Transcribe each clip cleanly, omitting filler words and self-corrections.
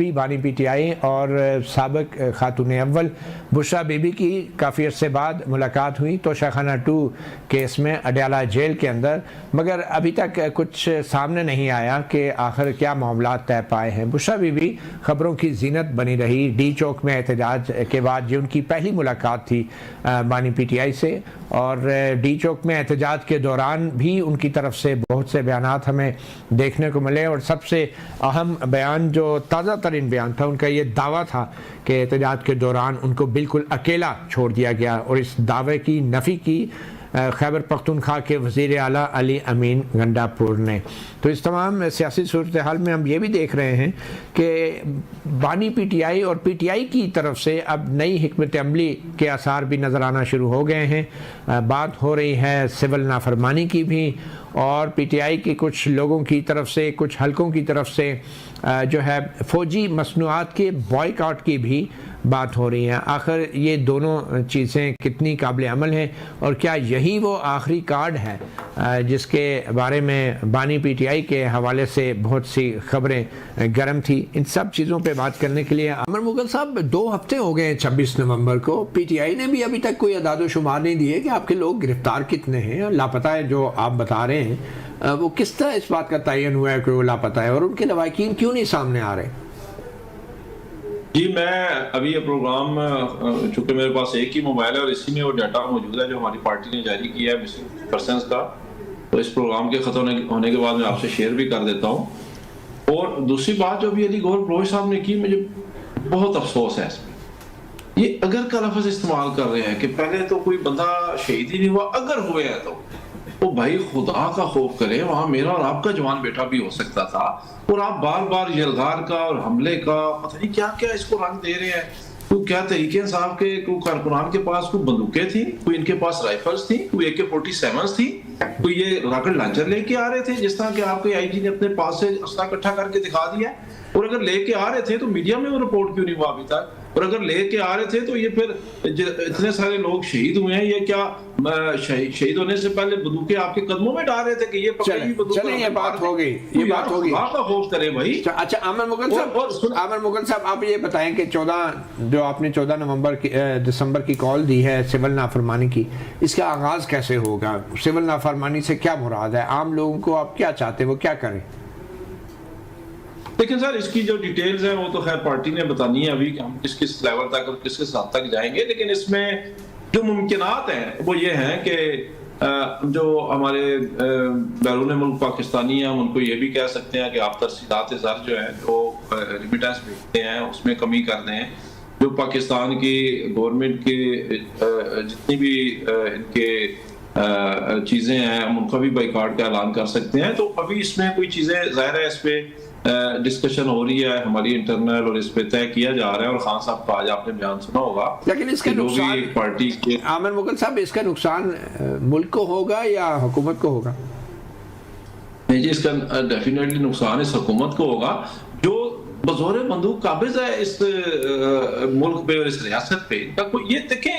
بھی بانی P T I اور سابق خاتون اول بشرا بی بی کی کافی عرصے بعد ملاقات ہوئی توشہ خانہ 2 کیس میں اڈیالہ جیل کے اندر، مگر ابھی تک کچھ سامنے نہیں آیا کہ آخر کیا معاملات طے پائے ہیں۔ بشرا بی بی خبروں کی زینت بنی رہی۔ ڈی چوک میں احتجاج کے بعد یہ ان کی پہلی ملاقات تھی بانی پی ٹی آئی سے، اور ڈی چوک میں احتجاج کے دوران بھی ان کی طرف سے بہت سے بیانات ہمیں دیکھنے کو ملے، اور سب سے اہم بیان جو تازہ ترین بیان تھا ان کا یہ دعویٰ تھا کہ احتجاج کے دوران ان کو بالکل اکیلا چھوڑ دیا گیا، اور اس دعوے کی نفی کی خیبر پختونخوا کے وزیر اعلیٰ علی امین گنڈا پور نے۔ تو اس تمام سیاسی صورتحال میں ہم یہ بھی دیکھ رہے ہیں کہ بانی پی ٹی آئی اور پی ٹی آئی کی طرف سے اب نئی حکمت عملی کے آثار بھی نظر آنا شروع ہو گئے ہیں۔ بات ہو رہی ہے سول نافرمانی کی بھی، اور پی ٹی آئی کے کچھ لوگوں کی طرف سے، کچھ حلقوں کی طرف سے جو ہے فوجی مصنوعات کے بائیکاٹ کی بھی بات ہو رہی ہے۔ آخر یہ دونوں چیزیں کتنی قابل عمل ہیں، اور کیا یہی وہ آخری کارڈ ہے جس کے بارے میں بانی پی ٹی آئی کے حوالے سے بہت سی خبریں گرم تھی؟ ان سب چیزوں پہ بات کرنے کے لیے عامر مغل صاحب، 2 ہفتے ہو گئے ہیں 26 نومبر کو، پی ٹی آئی نے بھی ابھی تک کوئی اعداد و شمار نہیں دیے کہ آپ کے لوگ گرفتار کتنے ہیں، لاپتہ ہے جو آپ بتا رہے ہیں، وہ کس طرح اس بات کا تعین ہوا ہے کہ وہ لاپتہ ہے، اور ان کے لواحقین کیوں نہیں سامنے آ رہے؟ جی میں ابھی یہ پروگرام، چونکہ میرے پاس ایک ہی موبائل ہے اور اسی میں وہ ڈیٹا موجود ہے جو ہماری پارٹی نے جاری کیا ہے مسنگ پرسنز کا، تو اس پروگرام کے ختم ہونے کے بعد میں آپ سے شیئر بھی کر دیتا ہوں۔ اور دوسری بات جو ابھی علی گوہر بلوچ صاحب نے کی، مجھے بہت افسوس ہے اس میں، یہ اگر کا لفظ استعمال کر رہے ہیں کہ پہلے تو کوئی بندہ شہید ہی نہیں ہوا، اگر ہوئے ہیں تو بھائی خدا کا خوف کرے، وہاں میرا اور آپ کا جوان بیٹا بھی ہو سکتا تھا، اور آپ بار بار یلغار کا اور حملے کا پتہ نہیں کیا کیا اس کو رنگ دے رہے ہیں۔ تو کیا تحریک انصاف کے کوئی کارکنان کے پاس کوئی بندوقیں تھیں، کوئی ان کے پاس رائفلز تھیں، کوئی AK-47 تھی، کوئی یہ راکٹ لانچر لے کے آ رہے تھے جس طرح کہ آپ کے آئی جی نے اپنے پاس سے اسلحہ اکٹھا کر کے دکھا دیا؟ اور اگر لے کے آ رہے تھے تو میڈیا میں وہ رپورٹ کیوں نہیں ہوا ابھی تک؟ اور اگر لے کے آ رہے تھے تو یہ پھر اتنے سارے لوگ شہید ہوئے ہیں، یہ کیا شہید ہونے سے پہلے بندوقیں آپ کے قدموں میں ڈال رہے تھے کہ یہ پکڑی بندوق؟ چلیں یہ بات ہو گئی، یہ بات ہو گئی، آپ کا خوف کرے بھائی۔ اچھا عامر مغل صاحب آپ یہ بتائیں کہ 14 نومبر دسمبر کی کال دی ہے سول نافرمانی کی، اس کا آغاز کیسے ہوگا؟ سول نافرمانی سے کیا مراد ہے؟ عام لوگوں کو آپ کیا چاہتے ہیں وہ کیا کریں؟ لیکن سر اس کی جو ڈیٹیلز ہیں وہ تو خیر پارٹی نے بتانی ہے ابھی کہ ہم کس لیول تک اور کس حد تک جائیں گے، لیکن اس میں جو ممکنات ہیں وہ یہ ہیں کہ جو ہمارے بیرون ملک پاکستانی ہیں ہم ان کو یہ بھی کہہ سکتے ہیں کہ آپ ترسیلات زر جو ہیں جو ریمیٹنس بھیجتے ہیں اس میں کمی کر دیں، جو پاکستان کی گورنمنٹ کی جتنی بھی ان کے چیزیں ہیں ہم ان کا بھی بائیکاٹ کا اعلان کر سکتے ہیں۔ تو ابھی اس میں کوئی چیزیں ظاہر ہے اس پہ ڈسکشن ہو رہی ہے ہماری انٹرنل، اور اس پہ طے کیا جا رہا ہے، اور خان صاحب کا آج آپ نے بیان سنا ہوگا، لیکن اس کا نقصان پارٹی کے عامر مغل صاحب اس کا نقصان ملک کو ہوگا یا حکومت کو ہوگا؟ نہیں جی، اس کا ڈیفینیٹلی نقصان اس حکومت کو ہوگا جو بزور بندوق قابض ہے اس ملک پہ اور اس ریاست پہ۔ ان کا کوئی، یہ دیکھیں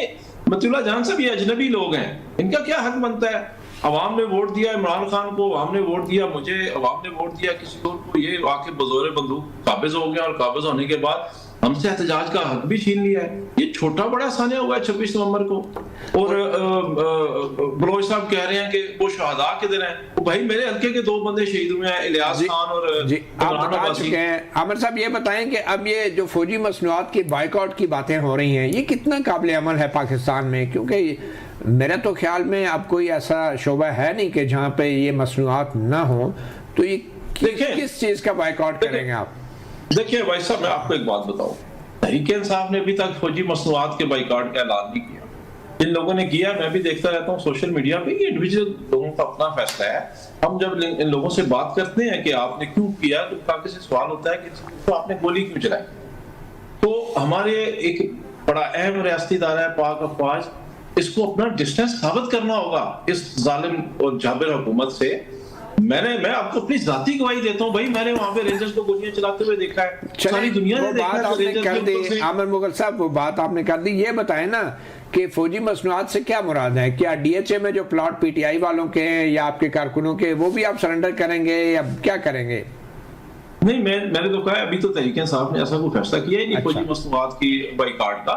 مطیع اللہ جان صاحب یہ اجنبی لوگ ہیں، ان کا کیا حق بنتا ہے؟ عوام نے ووٹ دیا عمران خان کو، عوام نے ووٹ دیا مجھے، عوام نے ووٹ دیا کسی اور کو، یہ واقع بزور بندوق قابض ہو گیا، اور قابض ہونے کے بعد ہم سے احتجاج کا حق بھی چھین لیا ہے۔ یہ چھوٹا بڑا سانحہ ہوا ہے 26 نومبر کو، اور بلوچ صاحب کہہ رہے ہیں کہ وہ شہداء کے دن ہیں۔ بھائی میرے حلقے کے 2 بندے شہید ہوئے ہیں، الیاس خان اور آپ بتا چکے ہیں۔ عامر صاحب یہ بتائیں کہ اب یہ جو فوجی مصنوعات کی بائیکاٹ کی باتیں ہو رہی ہیں یہ کتنا قابل عمل ہے پاکستان میں؟ کیونکہ میرا تو خیال میں اب کوئی ایسا شعبہ ہے نہیں کہ جہاں پہ یہ مصنوعات نہ ہوں، تو یہ کس چیز کا بائیکاٹ کریں گے آپ؟ دیکھیں بھائی صاحب میں آپ کو ایک بات بتاؤں، تحریک انصاف نے ابھی تک فوجی مصنوعات کے بائیکاٹ کا اعلان نہیں کیا۔ جن لوگوں نے کیا میں بھی دیکھتا رہتا ہوں سوشل میڈیا پہ، یہ انڈیویجول لوگوں کا اپنا فیصلہ ہے۔ ہم جب ان لوگوں سے بات کرتے ہیں کہ آپ نے کیوں کیا، تو کافی سے سوال ہوتا ہے کہ آپ نے گولی کیوں چلائی؟ تو ہمارے ایک بڑا اہم ریاستی ادارہ ہے پاک افواج، اس کو اپنا ڈسٹنس ثابت کرنا ہوگا اس ظالم اور جابر حکومت سے۔ میں آپ کو اپنی ذاتی گواہی دیتا ہوں بھائی، میں نے وہاں پہ رینجرز کو گولیاں چلاتے ہوئے دیکھا ہے، ساری دنیا نے دیکھا ہے۔ عامر مغل صاحب وہ بات آپ نے کر دی، یہ بتائیں نا کہ فوجی مصنوعات سے کیا مراد ہے؟ کیا ڈی ایچ اے میں جو پلاٹ پی ٹی آئی والوں کے ہیں یا آپ کے کارکنوں کے، وہ بھی آپ سرنڈر کریں گے یا کیا کریں گے؟ نہیں میں نے تو کہا ابھی تو تحریک انصاف نے ایسا کوئی فیصلہ کیا ہی نہیں فوجی مصنوعات کی بائیکاٹ کا.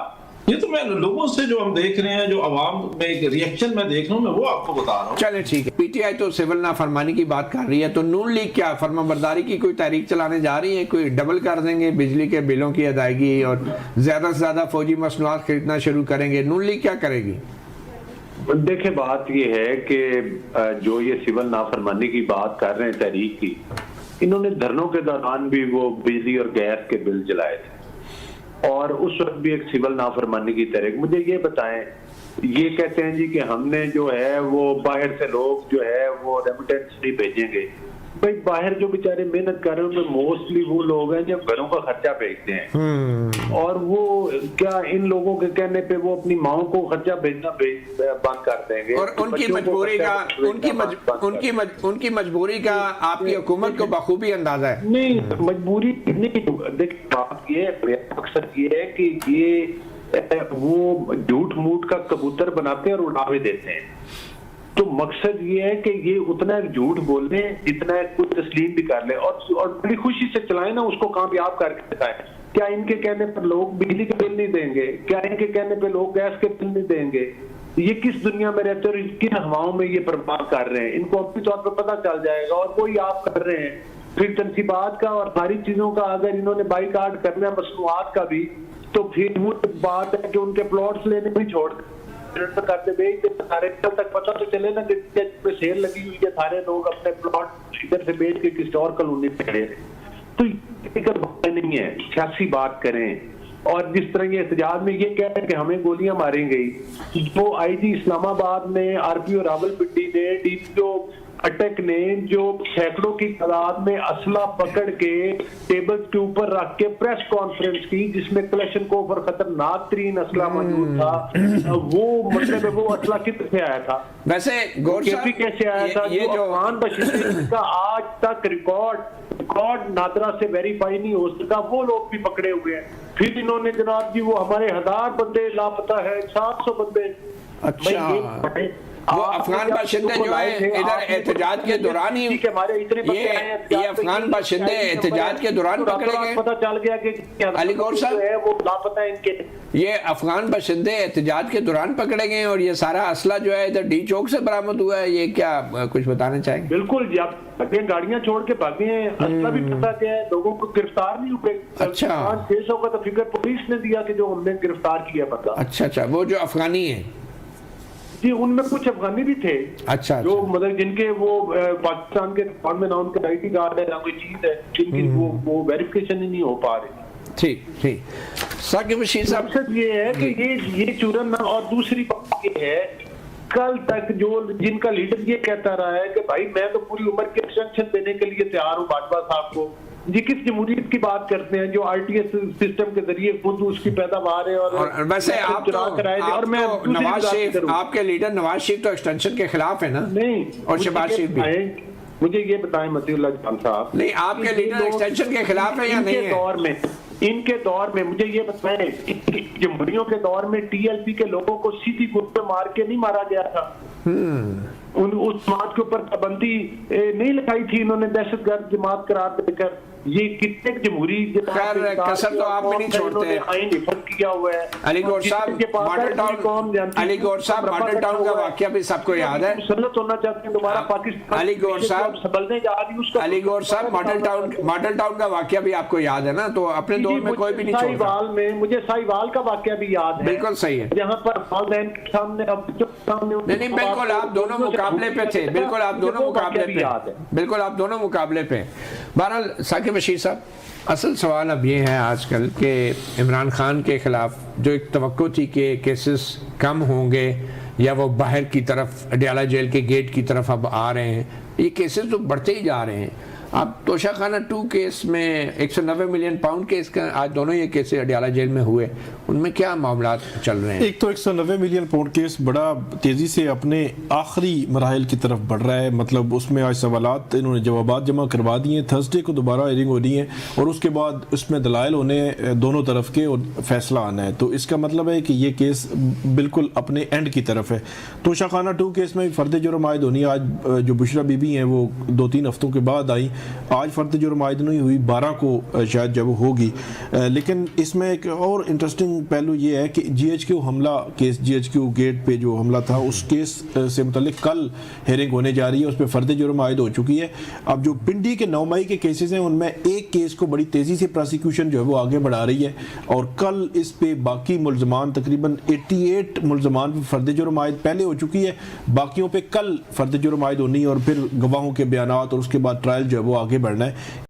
یہ تو میں لوگوں سے جو ہم دیکھ رہے ہیں جو عوام میں ایک ریئیکشن میں دیکھ رہا ہوں میں وہ آپ کو بتا رہا ہوں. چلے ٹھیک ہے. پی ٹی آئی تو سول نافرمانی کی بات کر رہی ہے, تو نون لیگ کیا فرما برداری کی کوئی تحریک چلانے جا رہی ہے؟ کوئی ڈبل کر دیں گے بجلی کے بلوں کی ادائیگی اور زیادہ سے زیادہ فوجی مصنوعات خریدنا شروع کریں گے؟ نون لیگ کیا کرے گی؟ دیکھیں بات یہ ہے کہ جو یہ سول نافرمانی کی بات کر رہے ہیں تحریک کی, انہوں نے دھرنوں کے دوران بھی وہ بجلی اور گیس کے بل جلائے تھے اور اس وقت بھی ایک سول نافرمانی کی تحریک. مجھے یہ بتائیں, یہ کہتے ہیں جی کہ ہم نے جو ہے وہ باہر سے لوگ جو ہے وہ ریمیٹنس نہیں بھیجیں گے. بھائی باہر جو بیچارے محنت کر رہے ہیں ان میں موسٹلی وہ لوگ ہیں جو گھروں کا خرچہ بھیجتے ہیں, اور وہ کیا ان لوگوں کے کہنے پہ وہ اپنی ماؤں کو خرچہ بھیجنا بند کر دیں گے؟ اور ان کی مجبوری کا ان کی مجبوری کا آپ کی حکومت کو بخوبی اندازہ ہے. نہیں مجبوری نہیں, دیکھیں بات یہ ہے, مقصد یہ ہے کہ یہ وہ جھوٹ موٹ کا کبوتر بناتے ہیں اور اڑاوے دیتے ہیں. تو مقصد یہ ہے کہ یہ اتنا جھوٹ بول لیں جتنا کچھ تسلیم بھی کر لیں اور بڑی خوشی سے چلائیں نا, اس کو کامیاب کر کے دکھائیں. کیا ان کے کہنے پر لوگ بجلی کے بل نہیں دیں گے؟ کیا ان کے کہنے پہ لوگ گیس کے بل نہیں دیں گے؟ یہ کس دنیا میں رہتے اور کن ہواؤں میں یہ برباد کر رہے ہیں؟ ان کو اپنی طور پر پتہ چل جائے گا, اور وہی آپ کر رہے ہیں. پھر تنصیبات کا اور ساری چیزوں کا اگر انہوں نے بائیکاٹ کرنا ہے مصنوعات کا بھی, تو پھر وہ بات ہے کہ ان کے پلاٹس لینے بھی چھوڑ کرتے بیچ سارے تک پتہ تو چلے نا کہ سیل لگی ہوئی ہے, سارے لوگ اپنے پلاٹ ادھر سے بیچ کے کسی اور کالونی پہ لے رہے. تو یہ بات نہیں ہے, سیاسی بات کریں. اور جس طرح یہ احتجاج میں یہ کہہ رہے ہیں کہ ہمیں گولیاں ماریں گئی, جو آئی جی اسلام آباد نے, آر پی او راولپنڈی نے, ڈی پی او اٹک نے جو سینکڑوں کی تعداد میں اسلحہ پکڑ کے ٹیبل کے اوپر رکھ کے پریس کانفرنس کی جس میں کلیشن کو پر خطرناک ترین اسلحہ موجود تھا, وہ مطلب وہ اسلحہ کدھر سے آیا تھا؟ ویسے گور صاحب کیسے آیا تھا؟ یہ جو افغان بشیر کا آج تک ریکارڈ نادرا سے ویریفائی نہیں ہو سکا, وہ لوگ بھی پکڑے ہوئے ہیں. پھر انہوں نے جناب جی وہ ہمارے 1000 بندے لاپتہ ہے, 700 بندے. اچھا, وہ افغان باشندے جو ہیں ادھر احتجاج کے دوران ہی یہ افغان باشندے احتجاج کے دوران پکڑے گئے. پتہ چل گیا کہ علی گور صاحب وہ لاپتہ ہیں ان کے. یہ افغان باشندے احتجاج کے دوران پکڑے گئے اور یہ سارا اسلحہ جو ہے ادھر ڈی چوک سے برآمد ہوا ہے, یہ کیا کچھ بتانا چاہیں گے؟ بالکل جی, آپ گاڑیاں چھوڑ کے بھاگے ہیں, اسلحہ بھی پتہ کیا ہے, لوگوں کو گرفتار نہیں ہوئے. اچھا, 600 کا تو فگر پولیس نے دیا کہ جو ہم نے گرفتار کیا پتہ. اچھا, وہ جو افغانی ہیں جی ان میں کچھ افغانی بھی تھے. اچھا, جو مطلب جن کے وہ پاکستان کے ریکارڈ میں نہ ان کے آئی ڈی کارڈ ہے نہ کوئی چیز ہے, جن کی وہ ویریفیکیشن ہی نہیں ہو پا رہی. ٹھیک ثاقب بشیر صاحب, مقصد یہ ہے کہ یہ چورن. اور دوسری بات یہ ہے, کل تک جو جن کا لیڈر یہ کہتا رہا ہے کہ بھائی میں تو پوری عمر کے ایکسٹینشن دینے کے لیے تیار ہوں باجوہ صاحب کو, جی کس جمہوریت کی بات کرتے ہیں جو آر ٹی ایس سسٹم کے ذریعے خود اس کی پیداوار ہے. اور ویسے آپ نواز شریف, آپ کے لیڈر نواز شریف تو ایکسٹینشن کے خلاف ہے نا؟ نہیں, اور شہباز شریف بھی. مجھے یہ بتائیں مطیع اللہ جان صاحب, نہیں آپ کے لیڈر ایکسٹینشن کے خلاف ہے یا نہیں ہے؟ ان کے دور میں مجھے یہ بتائیں, جمہوریوں کے دور میں ٹی ایل پی کے لوگوں کو سیدھی گٹ پہ مار کے نہیں مارا گیا تھا. اس جماعت کے اوپر پابندی نہیں لگائی تھی انہوں نے دہشت گرد جماعت قرار دے کر. یہ کتنے جمہوری کسر تو آپ بھی نہیں چھوڑتے. آئین حفظ کیا ہوا ہے. علی گور صاحب ماڈل ٹاؤن کا واقعہ بھی سب کو یاد ہے. مسلط ہونا چاہتے ہیں دوبارہ پاکستان. علی گور صاحب ماڈل ٹاؤن کا واقعہ بھی آپ کو یاد ہے نا؟ تو اپنے دور میں کوئی بھی نہیں چھوڑتا. مجھے ساہیوال کا واقعہ بھی یاد ہے. بالکل صحیح ہے, جہاں پر والدین کے سامنے نہیں بالکل آپ دونوں مقابلے پہ تھے, بالکل آپ دونوں مقابلے پہ. بہرحال ثاقب بشیر صاحب, اصل سوال اب یہ ہے آج کل کہ عمران خان کے خلاف جو ایک توقع تھی کہ کیسز کم ہوں گے یا وہ باہر کی طرف اڈیالہ جیل کے گیٹ کی طرف اب آ رہے ہیں, یہ کیسز تو بڑھتے ہی جا رہے ہیں. اب توشہ خانہ 2 کیس میں 190 ملین پاؤنڈ کیس کا آج دونوں یہ کیس اڈیالہ جیل میں ہوئے, ان میں کیا معاملات چل رہے ہیں؟ ایک تو 190 ملین پاؤنڈ کیس بڑا تیزی سے اپنے آخری مراحل کی طرف بڑھ رہا ہے. مطلب اس میں آج سوالات انہوں نے جوابات جمع کروا دیے ہیں, تھرسڈے کو دوبارہ ہیئرنگ ہو رہی ہے اور اس کے بعد اس میں دلائل ہونے دونوں طرف کے اور فیصلہ آنا ہے. تو اس کا مطلب ہے کہ یہ کیس بالکل اپنے اینڈ کی طرف ہے. توشہ خانہ 2 کیس میں فرد جرم عائد ہونی آج جو بشرا بی بی ہیں وہ 2-3 ہفتوں کے بعد آئی, آج فرد جرم عائد نہیں ہوئی، 12 کو شاید جب ہوگی. لیکن اس میں ایک اور انٹرسٹنگ پہلو یہ ہے کہ جی ایچ کیو حملہ کیس، جی ایچ کیو گیٹ پہ جو حملہ تھا اس کیس سے متعلق کل ہیئرنگ ہونے جا رہی ہے، اس پہ فرد جرم عائد ہو چکی ہے. اب جو پنڈی کے 9 مئی کے کیسز ہیں ان میں ایک کیس کو بڑی تیزی سے پراسیکیوشن جو ہے وہ آگے بڑھا رہی ہے، اور کل اس پہ باقی ملزمان تقریباً 88 ملزمان پہ فرد جرم عائد پہلے ہو چکی ہے، باقیوں پہ کل فرد جرم عائد ہونی ہے، اور پھر گواہوں کے بیانات اور اس کے بعد ٹرائل جو ہے وہ آگے بڑھنا ہے.